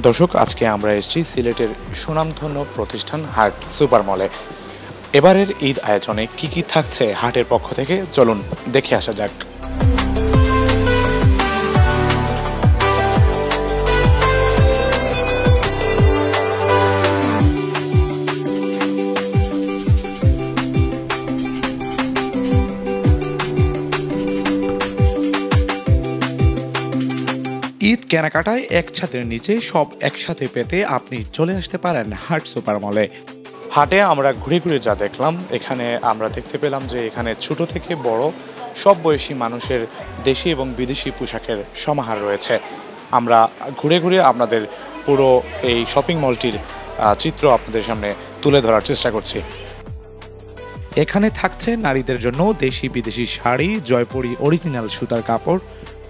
দর্শক, আজকে আমরা এসেছি সিলেটের সুনামধন্য প্রতিষ্ঠান হাট সুপার মলে। এবারের ঈদ আয়োজনে কি কি থাকছে হাটের পক্ষ থেকে, চলুন দেখে আসা যাক। ঈদ কেনাকাটায় এক ছাদের নিচে সব একসাথে পেতে আপনি চলে আসতে পারেন হাট সুপার মলে। হাটে আমরা ঘুরে ঘুরে যা দেখলাম, এখানে আমরা দেখতে পেলাম যে এখানে ছোট থেকে বড় সব বয়সী মানুষের দেশি এবং বিদেশি পোশাকের সমাহার রয়েছে। আমরা ঘুরে ঘুরে আপনাদের পুরো এই শপিং মলটির চিত্র আপনাদের সামনে তুলে ধরার চেষ্টা করছি। এখানে থাকছে নারীদের জন্য দেশি বিদেশি শাড়ি, জয়পুরি অরিজিনাল সুতার কাপড়,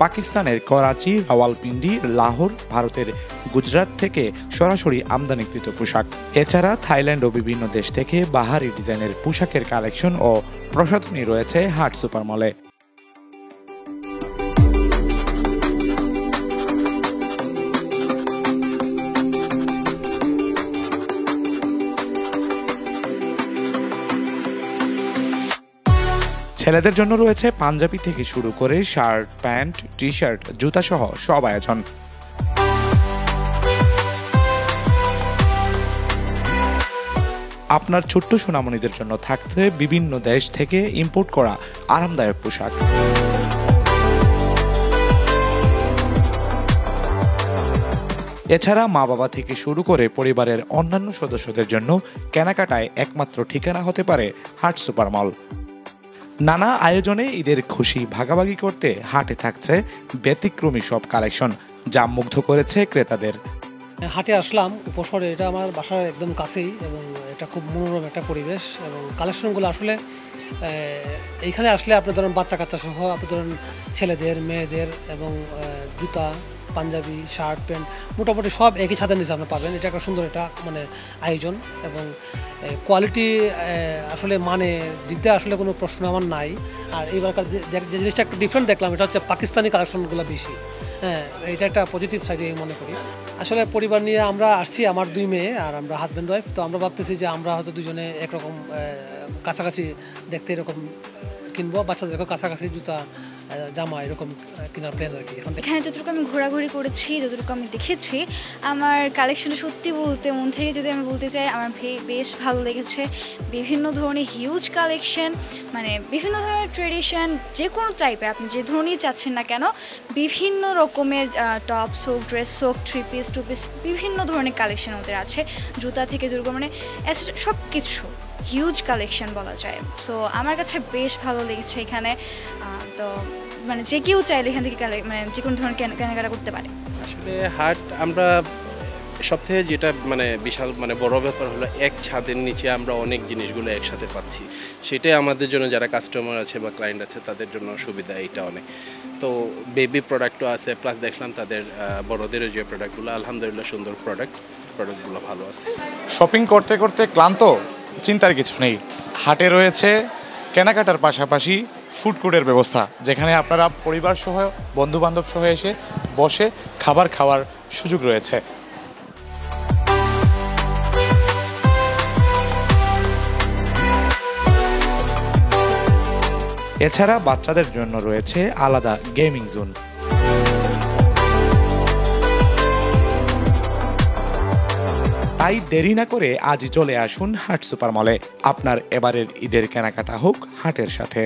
পাকিস্তানের করাচি, রাওয়ালপিন্ডি, লাহোর, ভারতের গুজরাট থেকে সরাসরি আমদানিকৃত পোশাক। এছাড়া থাইল্যান্ড ও বিভিন্ন দেশ থেকে বাহারি ডিজাইনের পোশাকের কালেকশন ও প্রসাধনী রয়েছে হাট সুপার মলে। ছেলেদের জন্য রয়েছে পাঞ্জাবি থেকে শুরু করে শার্ট, প্যান্ট, টি শার্ট, জুতা সহ সব আয়োজন। আপনার ছোট্ট সোনামণিদের জন্য থাকছে বিভিন্ন দেশ থেকে ইম্পোর্ট করা আরামদায়ক পোশাক। এছাড়া মা বাবা থেকে শুরু করে পরিবারের অন্যান্য সদস্যদের জন্য কেনাকাটায় একমাত্র ঠিকানা হতে পারে হাট সুপার মল। নানা আয়োজনে ঈদের খুশি ভাগাভাগি করতে হাটে থাকছে ব্যতিক্রমী সব কালেকশন, যা মুগ্ধ করেছে ক্রেতাদের। হাটে আসলাম উপশহরে, এটা আমার বাসার একদম কাছেই এবং এটা খুব মনোরম একটা পরিবেশ এবং কালেকশনগুলো আসলে এইখানে আসলে আপনি ধরেন বাচ্চা কাচ্চা সহ আপনি ধরেন ছেলেদের, মেয়েদের এবং জুতা, পাঞ্জাবি, শার্ট, প্যান্ট মোটামুটি সব একই ছাদের নিচে আপনি পাবেন। এটা একটা সুন্দর একটা আয়োজন এবং কোয়ালিটি আসলে মানে দিক দিয়ে আসলে কোনো প্রশ্ন আমার নাই। আর এইবারকার যে জিনিসটা একটু ডিফারেন্ট দেখলাম, এটা হচ্ছে পাকিস্তানি কালেকশনগুলো বেশি। হ্যাঁ, এটা একটা পজিটিভ সাইডে মনে করি। আসলে পরিবার নিয়ে আমরা আসছি, আমার 2 মেয়ে আর আমরা হাজব্যান্ড ওয়াইফ। তো আমরা ভাবতেছি যে আমরা হয়তো দুজনে একরকম কাছাকাছি দেখতে এরকম কিনবো, বাচ্চাদেরকে কাছাকাছি জুতা, জামা এরকম কেনার প্ল্যান আর কি। এখানে যতটুকু আমি ঘোরাঘুরি করেছি, যতটুকু আমি দেখেছি, আমার কালেকশন সত্যি বলতে মন থেকে যদি আমি বলতে চাই, আমার বেশ ভালো লেগেছে। বিভিন্ন ধরনের হিউজ কালেকশন, মানে বিভিন্ন ধরনের ট্রেডিশন, যে কোনো টাইপের আপনি যে ধরনেরই চাচ্ছেন না কেন, বিভিন্ন রকমের টপস হোক, ড্রেস হোক, 3 পিস 2 পিস, বিভিন্ন ধরনের কালেকশন ওদের আছে। জুতা থেকে শুরু করে মানে সব কিছু হিউজ কালেকশন বলা যায়। সো আমার কাছে বেশ ভালো লেগেছে এখানে। তো মানে যে কেউ চাইলে এখান থেকে মানে যে কোনো ধরনের কেনাকাটা করতে পারে। আসলে হাট আমরা সবথেকে যেটা মানে বিশাল মানে বড় ব্যাপার হলো এক ছাদের নিচে আমরা অনেক জিনিসগুলো একসাথে পাচ্ছি। সেটাই আমাদের জন্য, যারা কাস্টমার আছে বা ক্লায়েন্ট আছে তাদের জন্য সুবিধা এইটা অনেক। তো বেবি প্রোডাক্টও আছে, প্লাস দেখলাম তাদের বড়দেরও যে প্রোডাক্টগুলো আলহামদুলিল্লাহ সুন্দর প্রোডাক্টগুলো ভালো আছে। শপিং করতে করতে ক্লান্ত, চিন্তার কিছু নেই। হাটে রয়েছে কেনাকাটার পাশাপাশি ফুড কোর্টের ব্যবস্থা, যেখানে আপনারা পরিবার সহ, বন্ধু বান্ধব সহ এসে বসে খাবার খাওয়ার সুযোগ রয়েছে। এছাড়া বাচ্চাদের জন্য রয়েছে আলাদা গেমিং জোন। তাই দেরি না করে আজই চলে আসুন হাট সুপার মলে। আপনার এবারের ঈদের কেনাকাটা হোক হাটের সাথে।